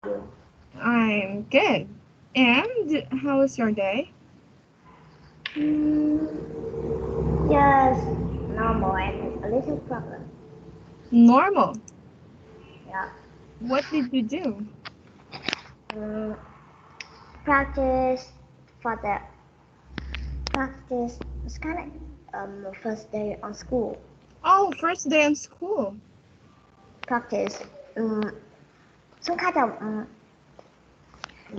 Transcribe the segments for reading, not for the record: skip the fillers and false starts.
you? I'm good. And how was your day? Hmm, just normal and a little problem. Normal. Yeah. What did you do? Um, practice for the practice was kind of first day on school. Oh, first day in school. Practice some kind of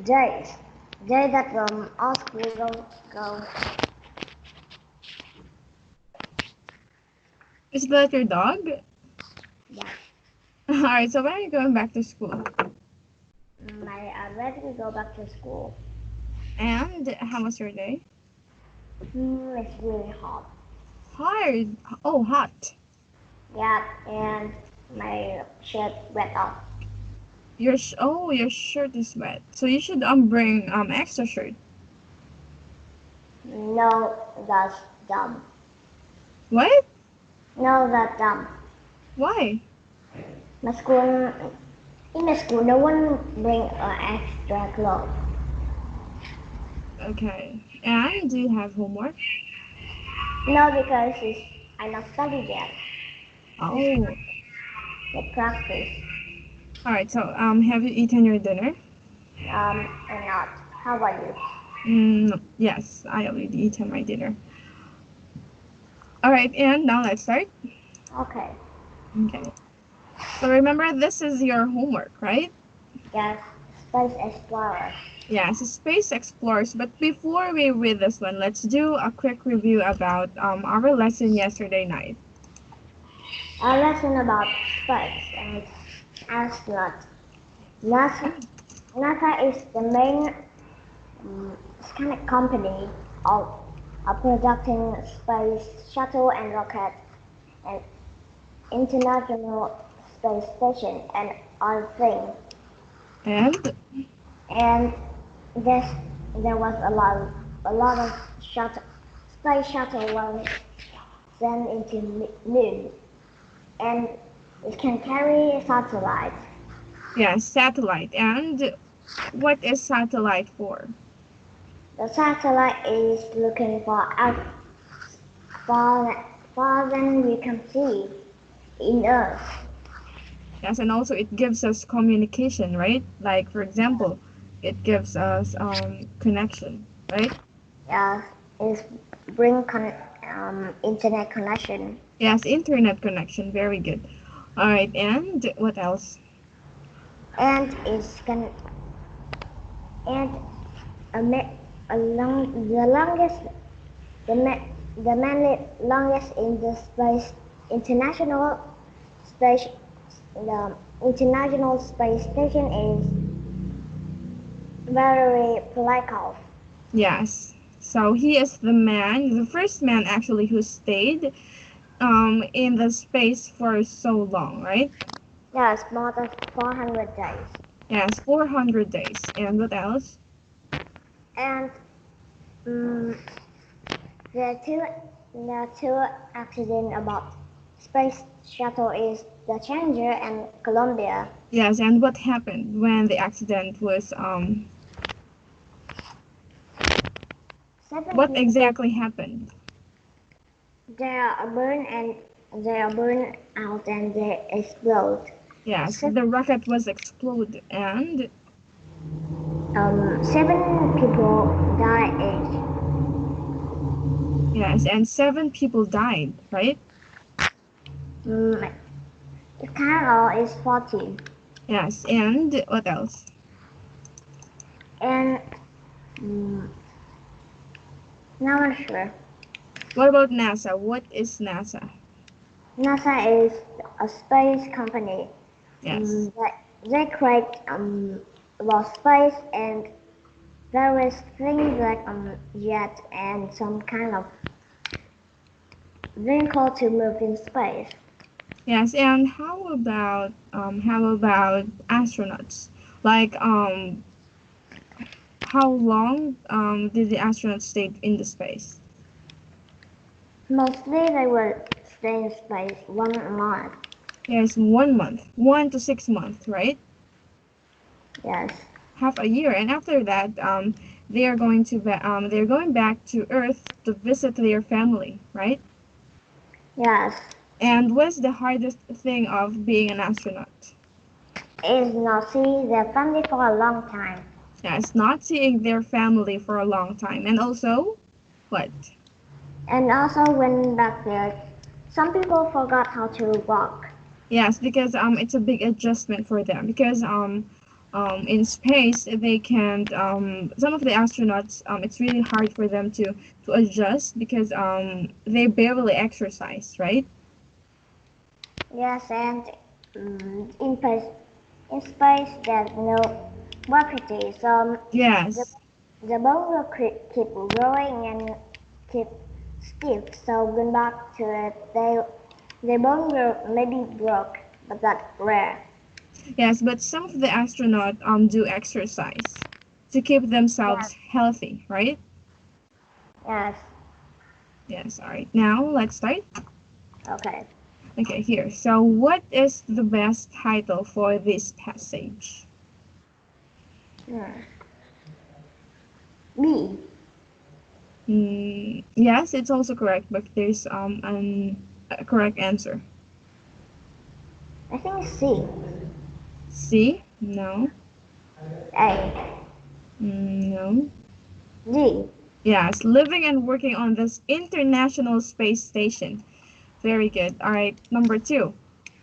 days. Day that all school go. Is that your dog? Yeah. Alright, so when are you going back to school? I'm ready to go back to school. And how was your day? It's really hot. Hard. Oh, hot. Yeah, and my shirt wet off. Your shirt is wet. So you should bring extra shirt. No, that's dumb. What? No, that's dumb. Why? My school, in my school, no one bring extra clothes. Okay. And do you have homework? No, because I not studied yet. Oh. The practice. Alright, so have you eaten your dinner? Or not. How about you? Yes, I already eaten my dinner. Alright, and now let's start. Okay. Okay. So remember, this is your homework, right? Yes, Space Explorer. Yes, Space Explorers. But before we read this one, let's do a quick review about our lesson yesterday night. A lesson about space and astronauts. NASA is the main kind of company of producing space shuttle and rocket and international space station and other things. And And this, there was a lot of space shuttle was sent into moon, and it can carry satellites. yes, satellite. And what is satellite for? The satellite is looking for out far than we can see in Earth. Yes, and also it gives us communication, right? Like, for example, it gives us connection, right? Yes, is bring internet connection. Yes, internet connection. Very good. All right, and what else? And it's can and the longest the ma, the man longest in the space international space the international space station is Valery Polakov. Yes. So he is the first man actually who stayed in the space for so long, right? Yes, more than 400 days. Yes, 400 days. And what else? And um, the two accidents about space shuttle is the Challenger and Columbia. Yes, and what happened when the accident was Seven what people exactly happened? they are burned and they are burned out and they explode. Yes, Se- the rocket was exploded and 7 people died each. yes, and 7 people died, right? Mm, the total is 14. Yes, and what else? And mm, now I'm sure. What about NASA? What is NASA? NASA is a space company. Yes. They create about space and various things like jet and some kind of vehicle to move in space. Yes, and how about astronauts? Like how long did the astronauts stay in the space? Mostly they will stay in space 1 month. Yes, 1 month, 1 to 6 months, right? Yes. Half a year, and after that, they are going to they're going back to Earth to visit their family, right? Yes. And what's the hardest thing of being an astronaut? Is not see their family for a long time. Yes, not seeing their family for a long time, and also, what? And also when back there, some people forgot how to walk. Yes, because it's a big adjustment for them because in space they can't some of the astronauts it's really hard for them to adjust because they barely exercise, right? Yes, and in space there's no gravity, so the, Yes. the bone will keep growing and keep stiff. So when back to it, their bone will maybe broke, but that's rare. Yes, but some of the astronauts do exercise to keep Yes. themselves healthy, right? Yes. Yes, all right. Now let's start. Okay. Okay, here. So what is the best title for this passage? B. Yes, it's also correct, but there's a correct answer. I think C. C? No. A. No. D. Yes, living and working on this International Space Station. Very good. All right, number 2.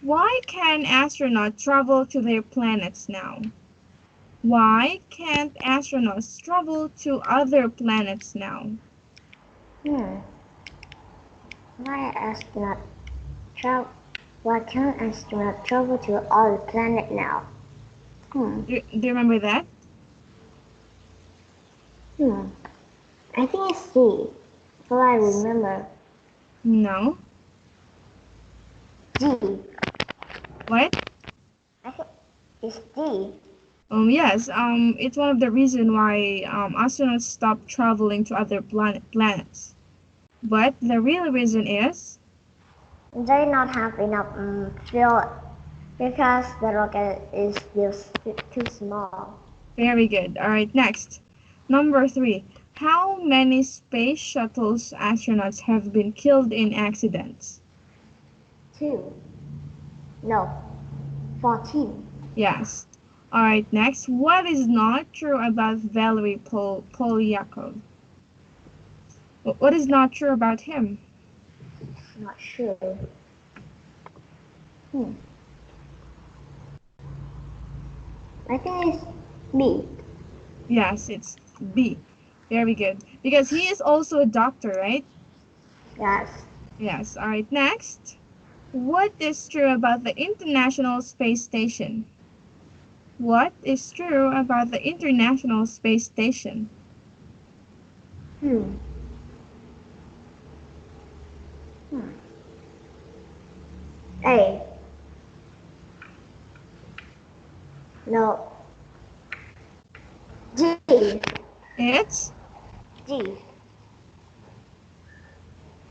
Why can astronauts travel to their planets now? Why can't astronauts travel to other planets now? Why astronaut travel? Why can't astronaut travel to other planet now? Do you remember that? I think it's C. But I remember No. D. What? I think it's D. Yes, it's one of the reasons why astronauts stop traveling to other planets. But the real reason is, They not have enough fuel because the rocket is still too small. very good. All right, next. Number 3. How many space shuttles astronauts have been killed in accidents? 2. No. 14. Yes. All right, next. What is not true about Valery Polyakov? What is not true about him? Not sure. I think it's B. Yes, it's B. Very good. Because he is also a doctor, right? Yes. Yes. All right, next. What is true about the International Space Station? What is true about the International Space Station? A. No. D. It's D.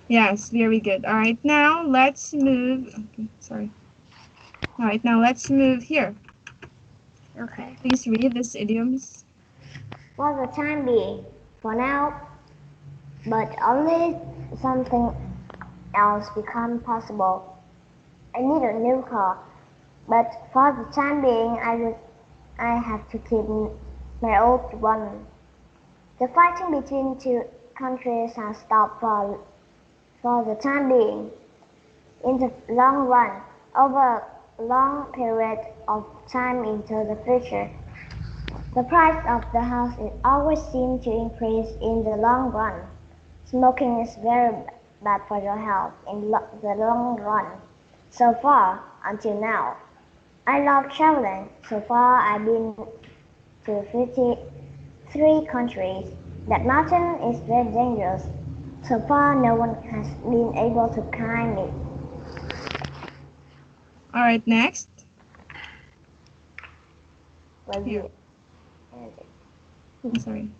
yes, very good. All right, now let's move. Okay, sorry. All right, now let's move here. Okay. Please read these idioms. For the time being, for now, but only something else become possible. I need a new car, but for the time being, I have to keep my old one. The fighting between two countries has stopped for the time being. In the long run, over a long period of time into the future, the price of the house always seems to increase in the long run. Smoking is very bad for your health in the long run. So far, until now, I love traveling. So far, I've been to 53 countries. That mountain is very dangerous. So far, no one has been able to climb it. All right, next. Here. I'm sorry.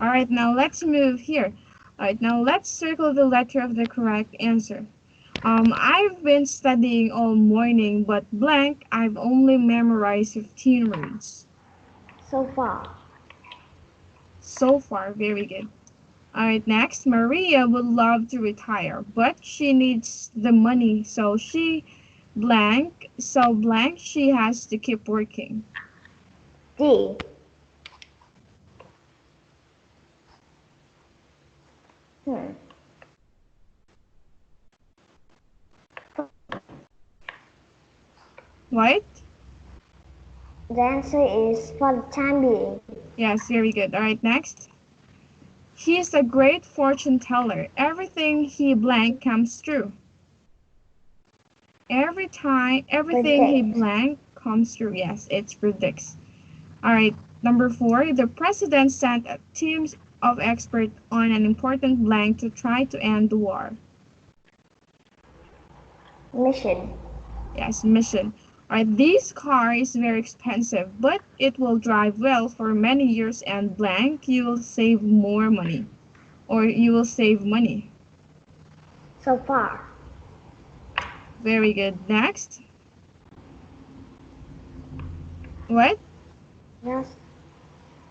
All right, now let's move here. All right, now let's circle the letter of the correct answer. I've been studying all morning, but blank, I've only memorized 15 words. So far. So far, very good. Alright, next. Maria would love to retire, but she needs the money, so she blank, she has to keep working. D. What? The answer is for the time being. Yes, very good. Alright, next. He's a great fortune teller. Everything he blank comes true. Everything he Predict. blank comes true. Yes, it predicts. Alright, number 4. The president sent a team of experts on an important blank to try to end the war. Mission. Yes, mission. Alright, this car is very expensive, but it will drive well for many years and blank, you will save more money. Or you will save money. So far. Very good. Next. What? Yes.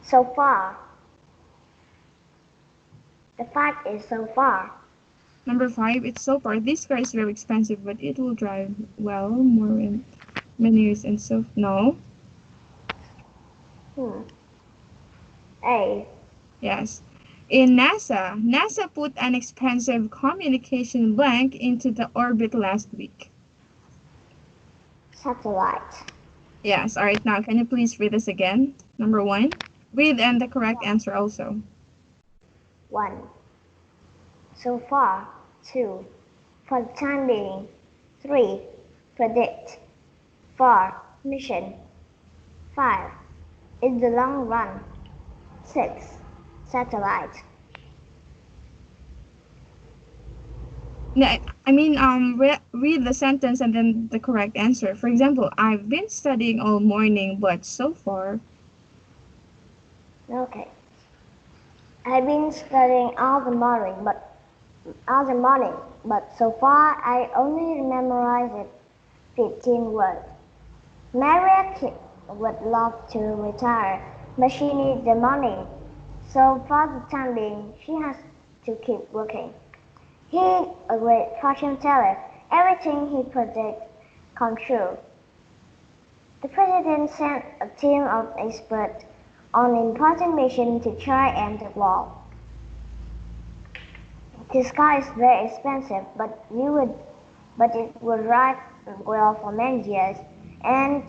So far. The fact is so far. Number 5, it's so far. This car is very expensive, but it will drive well more in many years and so no. A. Yes. In NASA put an expensive communication blank into the orbit last week. Satellite. Yes. All right. Now, can you please read this again? Number 1. Read and the correct answer also. 1. So far. 2. For the time being. 3. Predict. 4. Mission. 5. In the long run. 6. Satellite. Read the sentence and then the correct answer. For example, I've been studying all morning, but so far. Okay. I've been studying all the morning, but so far I only memorized 15 words. Maria would love to retire, but she needs the money. So for the time being, she has to keep working. He, a great fortune teller, everything he predicts comes true. The president sent a team of experts on an important mission to try and end the war. This car is very expensive, but it will drive well for many years, and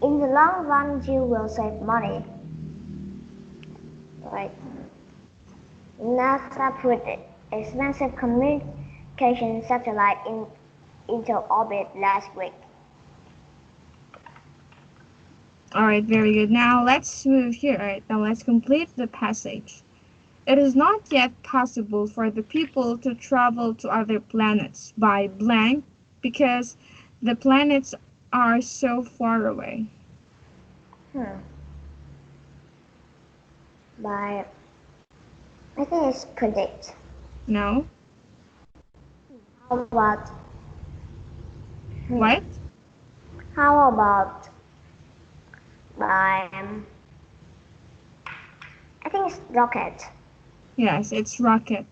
in the long run, you will save money. Right. NASA put expensive communication satellite into orbit last week. All right, very good. Now let's move here. All right, now let's complete the passage. It is not yet possible for the people to travel to other planets by blank because the planets are so far away. By, I think it's predict. No. How about? What? How about by? I think it's rocket. Yes, it's rocket.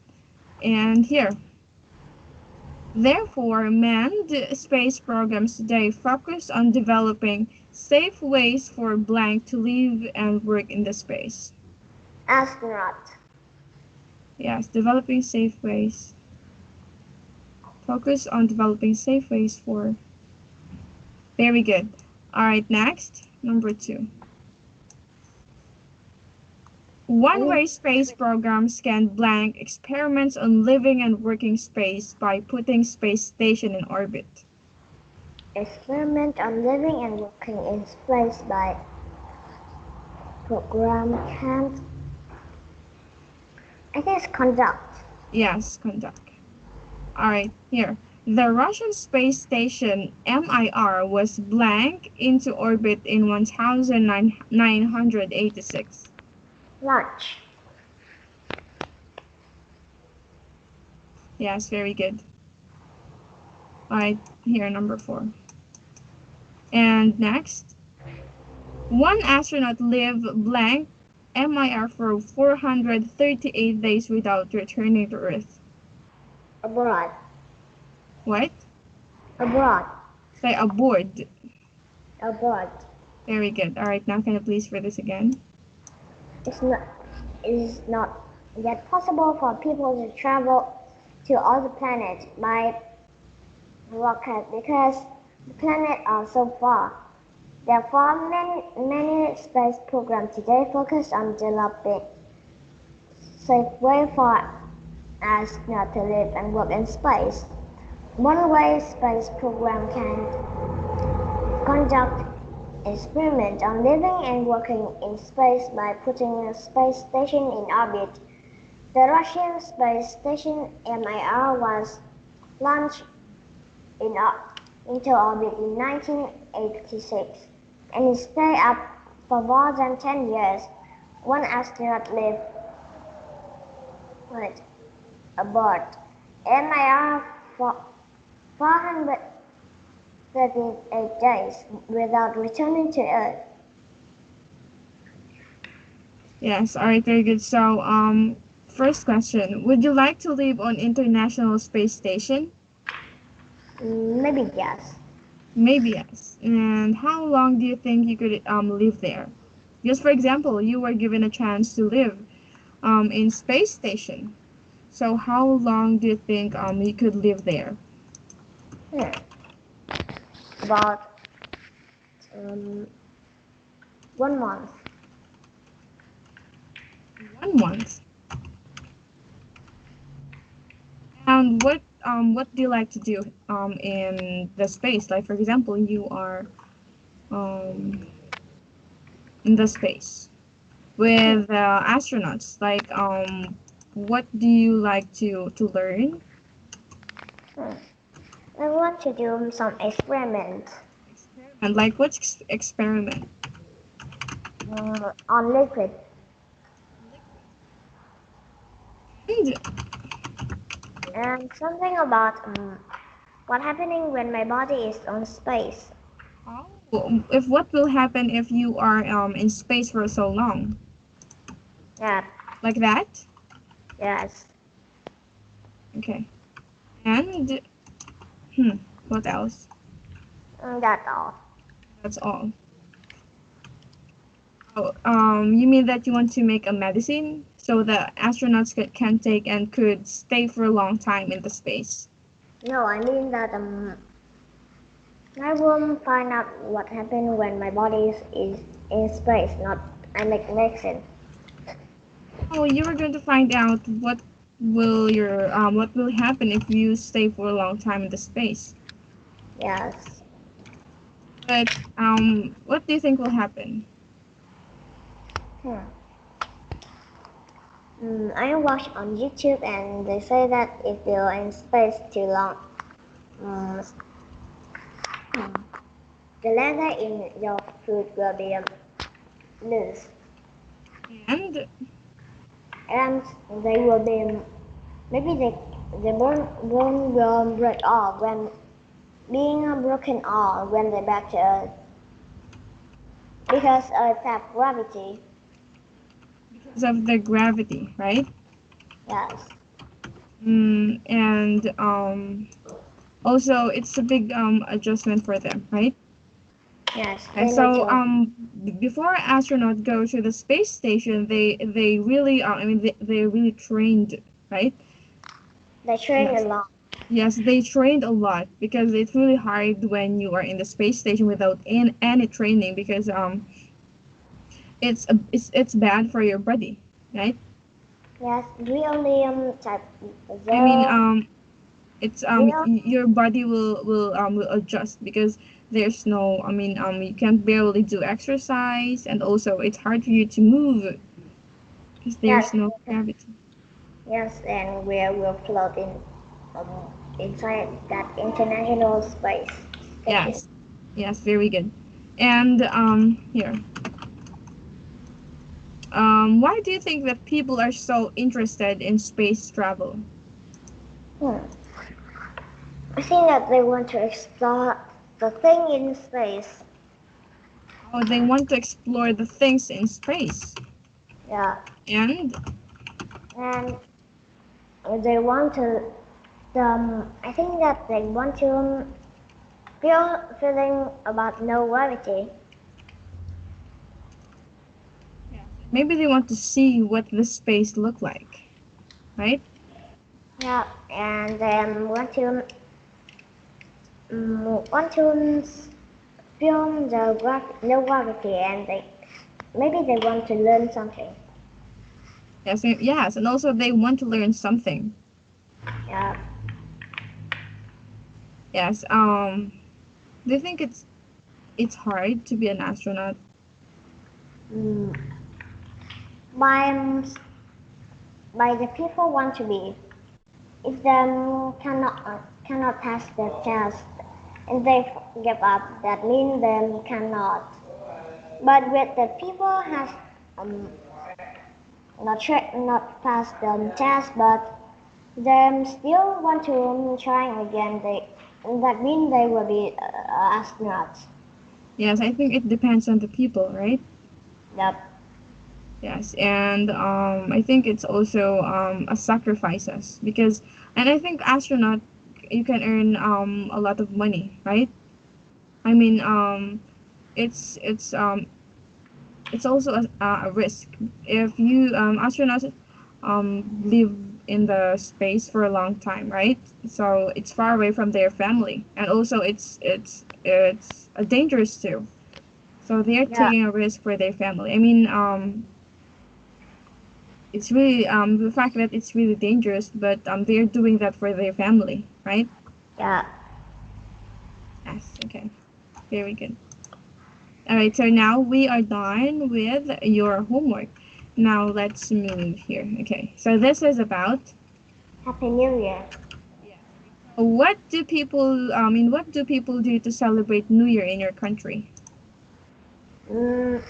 And here. Therefore, manned space programs today focus on developing safe ways for blank to live and work in the space. Astronaut. Yes, developing safe ways. Focus on developing safe ways for. Very good. All right, next, number 2. One-way space programs can blank experiments on living and working space by putting space station in orbit. Experiment on living and working in space by program can't. I think it's conduct. Yes, conduct. All right, here. The Russian space station Mir was blank into orbit in 1986. Launch. Yes, very good. Alright, here, number 4. And next, one astronaut lived blank MIR for 438 days without returning to Earth. Abroad. What? Abroad. Say aboard. Abroad. Very good. Alright, now can you please read this again? It's not yet possible for people to travel to other planets by rocket because the planets are so far. Therefore, many space programs today focus on developing safe way for astronauts to live and work in space. One way space program can conduct experiments on living and working in space by putting a space station in orbit. The Russian space station Mir was launched into orbit in 1986 and it stayed up for more than 10 years. One astronaut lived aboard Mir for 438 days without returning to Earth. Yes, alright, very good. So, first question, would you like to live on International Space Station? Maybe yes. Maybe yes. And how long do you think you could live there? Just for example, you were given a chance to live in space station. So how long do you think you could live there? About 1 month. 1 month. And what do you like to do in the space? Like for example, you are in the space with astronauts. Like what do you like to learn? I want to do some experiments. And like what experiment? On liquid. And something about what happening when my body is on space. If what will happen if you are in space for so long? Yeah. Like that? Yes. Okay. And what else? That's all. That's all. Oh, you mean that you want to make a medicine so the astronauts can take and could stay for a long time in the space? No, I mean that I will find out what happened when my body is in space. Not I make medicine. Oh, you are going to find out what will happen if you stay for a long time in the space. Yes. But what do you think will happen? I watch on YouTube and they say that if you're in space too long, the leather in your food will be loose. And they will be, maybe the bone will break off when being broken off when they back to Earth. Because Earth has gravity. Because of the gravity, right? Yes. And also it's a big adjustment for them, right? Yes. And so before astronauts go to the space station, they really they really trained, right? They train a lot. Yes, they trained a lot because it's really hard when you are in the space station without any training because it's bad for your body, right? Yes, we only type zero. I mean it's your body will adjust because there's no you can't barely do exercise and also it's hard for you to move because there's no gravity. Yes, and we will float inside that international space station. Yes, very good. And here. Why do you think that people are so interested in space travel? I think that they want to explore the thing in space. Oh, they want to explore the things in space. Yeah. And And they want to, I think that they want to feel feeling about no gravity. maybe they want to see what the space look like, right? Yeah, and then want to feel the no gravity, and maybe they want to learn something. Yes, and also they want to learn something. Yeah. Yes. Do you think it's hard to be an astronaut? Mm, by by the people want to be. If them cannot pass the test and they give up, that means them cannot. But with the people has um, not pass the test, but them still want to try again. That means they will be astronauts. Yes, I think it depends on the people, right? Yep. Yes, and I think it's also a sacrifices because, and I think astronaut you can earn a lot of money, right? I mean it's also a risk if you astronauts live in the space for a long time, right? So it's far away from their family, and also it's dangerous too. So they are Yeah. taking a risk for their family. I mean, it's really the fact that it's really dangerous, but they're doing that for their family, right? Yeah. Yes. Okay. Very good. All right. So now we are done with your homework. Now let's move here. Okay. So this is about Happy New Year. what do people. I mean, what do people do to celebrate New Year in your country? Mm,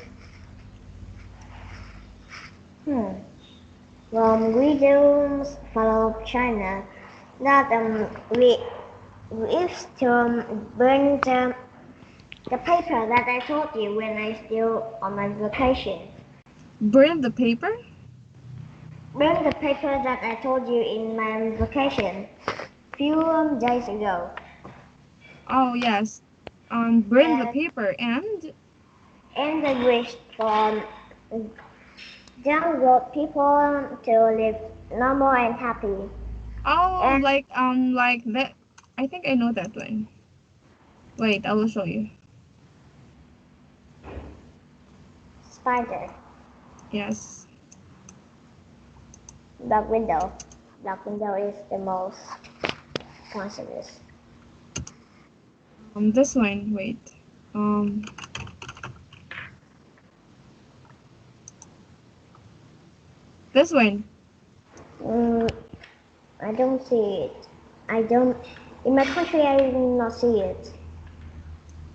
hmm. We do follow China. That we used to burn the paper that I told you when I still on my vacation. Burn the paper? Burn the paper that I told you in my vacation few days ago. Oh yes. Burn the And paper and the wish for young world people to live normal and happy. oh, And like that. I think I know that one. Wait, I will show you. spider, Yes. black window. Black window is the most poisonous. This one. Wait. Um, this one. Mm, I don't see it. I don't. In my country, I do not see it.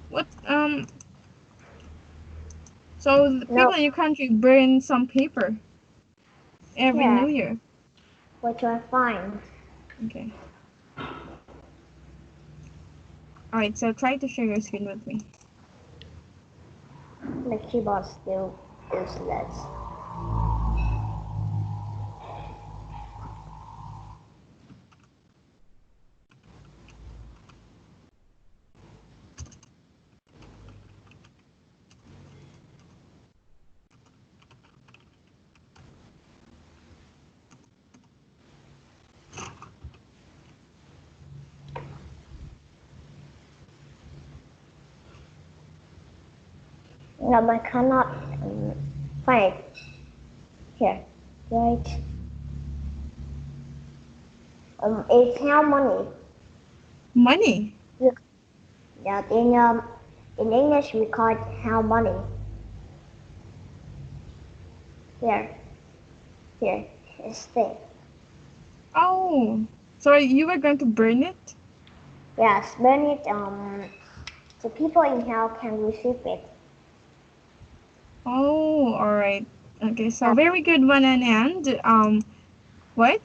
What? So the No. people in your country burn some paper every Yeah. New Year. What do I find? Okay. All right. So try to share your screen with me. The keyboard still useless. No, I cannot find it. Here. Right. It's how money. Money. Yeah, in English we call it how money. Here, here, it's thing. Oh. So you were going to burn it? Yes, burn it. The people in hell can receive it. Oh, all right. Okay. So Uh, very good one, and what?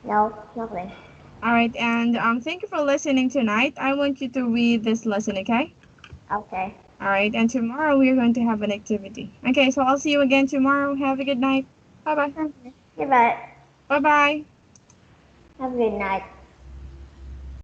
no, nothing. All right, and thank you for listening tonight. I want you to read this lesson, okay? Okay. All right, and tomorrow we are going to have an activity. Okay, so I'll see you again tomorrow. Have a good night. Bye-bye. Goodbye. Bye-bye. Have a good night.